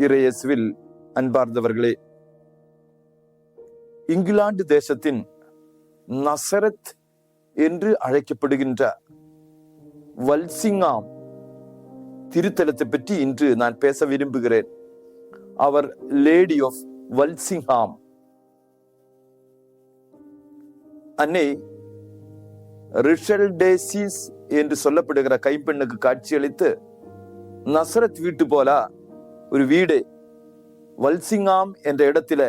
இறையேசுவில் அன்பார்ந்தவர்களே, இங்கிலாந்து தேசத்தின் நசரத் என்று அழைக்கப்படுகின்ற வல்சிங்ஹாம் திருத்தலத்தை பற்றி இன்று நான் பேச விரும்புகிறேன். அவர் லேடி ஆஃப் வல்சிங்ஹாம். அன்னை ரிஷல் டேசிஸ் என்று சொல்லப்படுகிற கைப்பெண்ணுக்கு காட்சியளித்து, நசரத் வீட்டு போல ஒரு வீடு வல்சிங்ஹாம் என்ற இடத்தில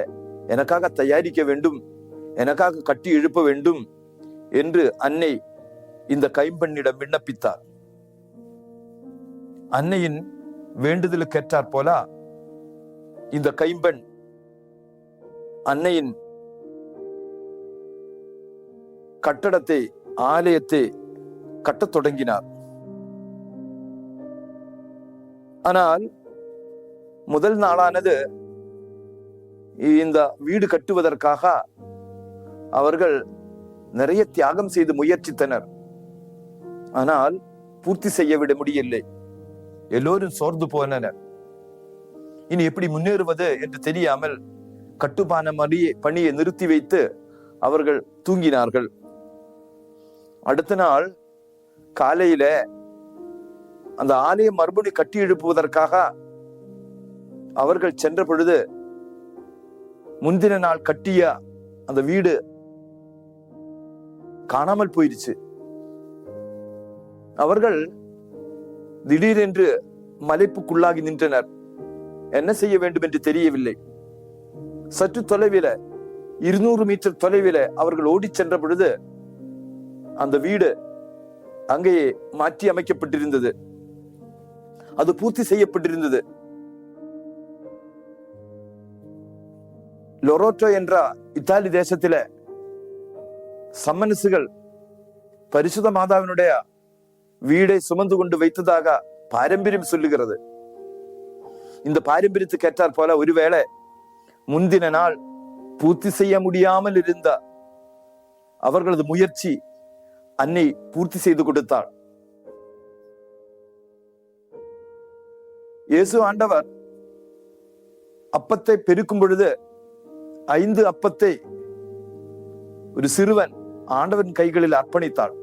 எனக்காக தயாரிக்க வேண்டும், எனக்காக கட்டி எழுப்ப வேண்டும் என்று அன்னை இந்த கைம்பெண்ணிடம் விண்ணப்பித்தார். அன்னையின் வேண்டுதலுக்கு ஏற்றாற் போல இந்த கைம்பெண் அன்னையின் கட்டடத்தை, ஆலயத்தை கட்டத் தொடங்கினார். ஆனால் முதல் நாளானது இந்த வீடு கட்டுவதற்காக அவர்கள் நிறைய தியாகம் செய்து முயற்சித்தனர். ஆனால் பூர்த்தி செய்ய விட முடியவில்லை. எல்லோரும் சோர்ந்து போனனர். இனி எப்படி முன்னேறுவது என்று தெரியாமல் கட்டுமான பணியை நிறுத்தி வைத்து அவர்கள் தூங்கினார்கள். அடுத்த நாள் காலையில அந்த ஆலயம் மறுபடி கட்டி எழுப்புவதற்காக அவர்கள் சென்ற பொழுது, முந்தின நாள் கட்டிய அந்த வீடு காணாமல் போயிடுச்சு. அவர்கள் திடீரென்று மலைப்புக்குள்ளாகி நின்றனர். என்ன செய்ய வேண்டும் என்று தெரியவில்லை. சற்று தொலைவில, 200 மீட்டர் தொலைவில அவர்கள் ஓடி சென்ற பொழுது அந்த வீடு அங்கேயே மாற்றி அமைக்கப்பட்டிருந்தது. அது பூர்த்தி செய்யப்பட்டிருந்தது. லொரோட்டோ என்ற இத்தாலி தேசத்தில சம்மனசுகள் பரிசுத்த மாதாவினுடைய வீடை சுமந்து கொண்டு வைத்ததாக பாரம்பரியம் சொல்லுகிறது. இந்த பாரம்பரியத்துக்கு ஏற்றாற் போல ஒருவேளை முந்தின நாள் பூர்த்தி செய்ய முடியாமல் இருந்த அவர்களது முயற்சி அன்னை பூர்த்தி செய்து கொடுத்தாள். இயேசு ஆண்டவர் அப்பத்தை பெருக்கும் பொழுது 5 அப்பத்தை ஒரு சிறுவன் ஆண்டவன் கைகளில் அர்ப்பணித்தாள்.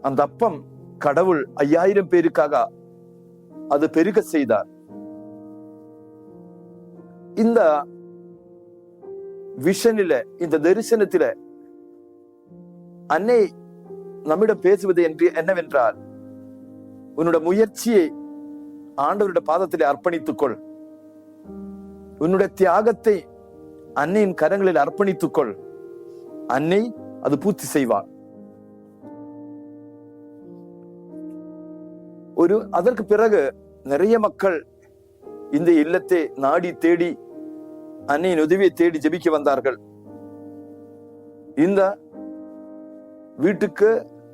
அந்த அப்பம் கடவுள் 5000 பேருக்காக அது பெருக செய்தார். இந்த விஷனில, இந்த தரிசனத்தில அன்னை நம்மிடம் பேசுவது என்னவென்றால், உன்னுடைய முயற்சியை ஆண்டவருடைய பாதத்திலே அர்ப்பணித்துக் கொள். உன்னுடைய தியாகத்தை அன்னையின் கரங்களில் அர்ப்பணித்துக் கொள். அன்னை அது பூர்த்தி செய்வாள். அதற்கு பிறகு நிறைய மக்கள் இந்த இல்லத்தை நாடி தேடி அன்னையின் உதவியை தேடி ஜெபிக்க வந்தார்கள். இந்த வீட்டுக்கு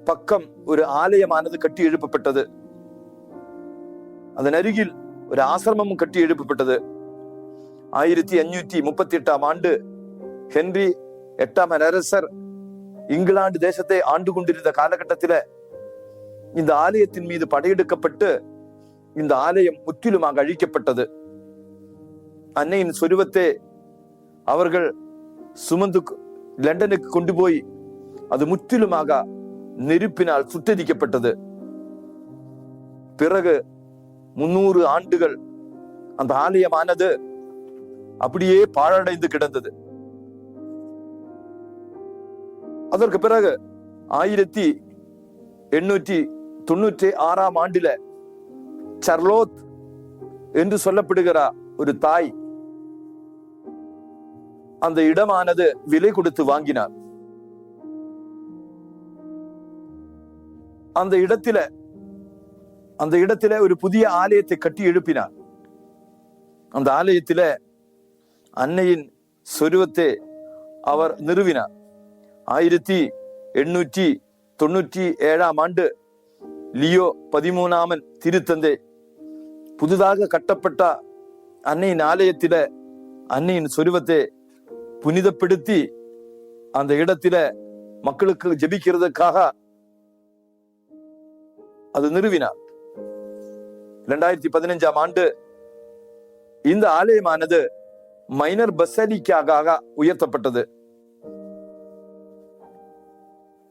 பக்கம் ஒரு ஆலயமானது கட்டி எழுப்பப்பட்டது. அதன் அருகில் ஒரு ஆசிரமமும் கட்டி எழுப்பப்பட்டது. 1538 ஆண்டு ஹென்றி 8 அரசர் இங்கிலாந்து தேசத்தை ஆண்டு கொண்டிருந்த காலகட்டத்தில இந்த ஆலயத்தின் மீது படையெடுக்கப்பட்டு இந்த ஆலயம் முற்றிலுமாக அழிக்கப்பட்டது. அன்னையின் சொருவத்தை அவர்கள் சுமந்து லண்டனுக்கு கொண்டு போய் அது முற்றிலுமாக நெருப்பினால் சுட்டரிக்கப்பட்டது. பிறகு 300 ஆண்டுகள் அந்த ஆலயமானது அப்படியே பாழடைந்து கிடந்தது. அதற்கு பிறகு 1896 ஆண்டில சார்லோத் என்று சொல்லப்படுகிற ஒரு தாய் அந்த இடமானது விலை கொடுத்து வாங்கினார். அந்த இடத்தில ஒரு புதிய ஆலயத்தை கட்டி எழுப்பினார். அந்த ஆலயத்தில அன்னையின் சொருவத்தை அவர் நிறுவினார். 1897 ஆண்டு லியோ 13 திருத்தந்தை புதிதாக கட்டப்பட்ட அன்னையின் ஆலயத்தில அன்னையின் சொருவத்தை புனிதப்படுத்தி அந்த இடத்தில மக்களுக்கு ஜெபிக்கிறதுக்காக அது நிறுவினார். 2015 ஆண்டு இந்த ஆலயமானது மைனர் பசலிக்காக உயர்த்தப்பட்டது.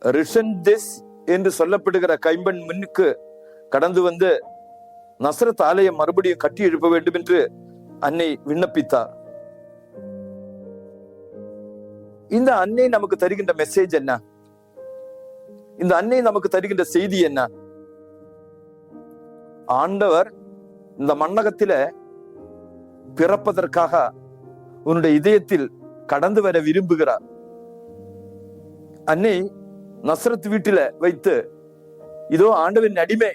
ரிஷன்தெஸ் என்று சொல்லப்படுகிற கைம்பெண் முன்னுக்கு கடந்து வந்து நசரத் ஆலயம் மறுபடியும் கட்டி எழுப்ப வேண்டும் என்று அன்னை விண்ணப்பித்தார். இந்த அன்னை நமக்கு தருகின்ற மெசேஜ் என்ன? இந்த அன்னை நமக்கு தருகின்ற செய்தி என்ன? ஆண்டவர் இந்த மண்ணகத்தில பிறப்பதற்காக உன்னுடைய இதயத்தில் கடந்து வர விரும்புகிறார். அன்னை நசரத் வீட்டில வைத்து இதோ ஆண்டவரின் அடிமை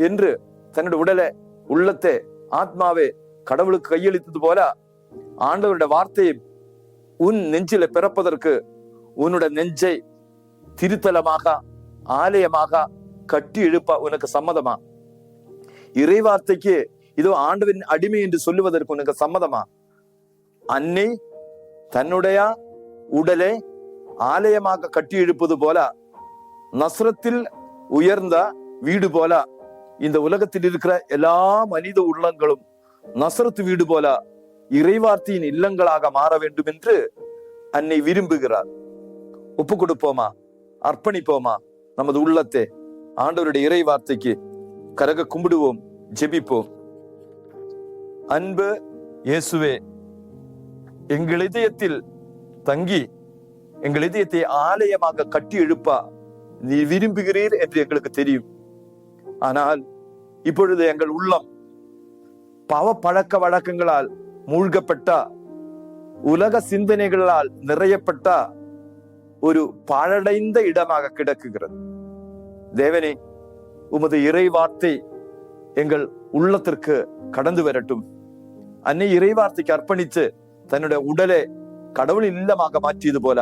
என்று தன்னுடைய உடலை, உள்ளத்தை, ஆத்மாவே கடவுளுக்கு கையளித்தது போல ஆண்டவருடைய வார்த்தையை உன் நெஞ்சில பிறப்பதற்கு உன்னுடைய நெஞ்சை திருத்தலமாக, ஆலயமாக கட்டி எழுப்ப உனக்கு சம்மதமா? இறை வார்த்தைக்கு இதோ ஆண்டவரின் அடிமை என்று சொல்லுவதற்கு உனக்கு சம்மதமா? அன்னை தன்னுடைய உடலை ஆலயமாக கட்டி எழுப்பது போல, நஸ்ரத்தில் உயர்ந்த வீடு போல இந்த உலகத்தில் இருக்கிற எல்லா மனித உள்ளங்களும் நஸ்ரத் வீடு போல இறைவார்த்தையின் இல்லங்களாக மாற வேண்டும் என்று அன்னை விரும்புகிறார். ஒப்பு கொடுப்போமா? அர்ப்பணிப்போமா நமது உள்ளத்தை ஆண்டவருடைய இறை வார்த்தைக்கு? கரக கும்பிடுவோம், ஜெபிப்போம். அன்பு இயேசுவே, எங்கள் இதயத்தில் தங்கி எங்கள் இதயத்தை ஆலயமாக கட்டி எழுப்ப நீ விரும்புகிறீர் என்று எங்களுக்கு தெரியும். ஆனால் இப்பொழுது எங்கள் உள்ளம் பாவ பழக்க வழக்கங்களால் மூழ்கப்பட்ட, உலக சிந்தனைகளால் நிறையப்பட்ட ஒரு பாழடைந்த இடமாக கிடக்குகிறது. தேவனே, உமது இறை வார்த்தை எங்கள் உள்ளத்திற்கு கடந்து வரட்டும். அன்னை இறை வார்த்தைக்கு அர்ப்பணித்து தன்னுடைய உடலை கடவுளின் இல்லமாக மாற்றியது போல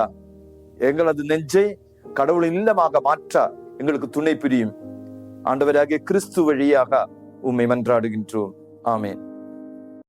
எங்களது நெஞ்சை கடவுளின் இல்லமாக மாற்ற எங்களுக்கு துணை புரியும். ஆண்டவராகிய கிறிஸ்து வழியாக உம்மை மன்றாடுகின்றோம். ஆமேன்.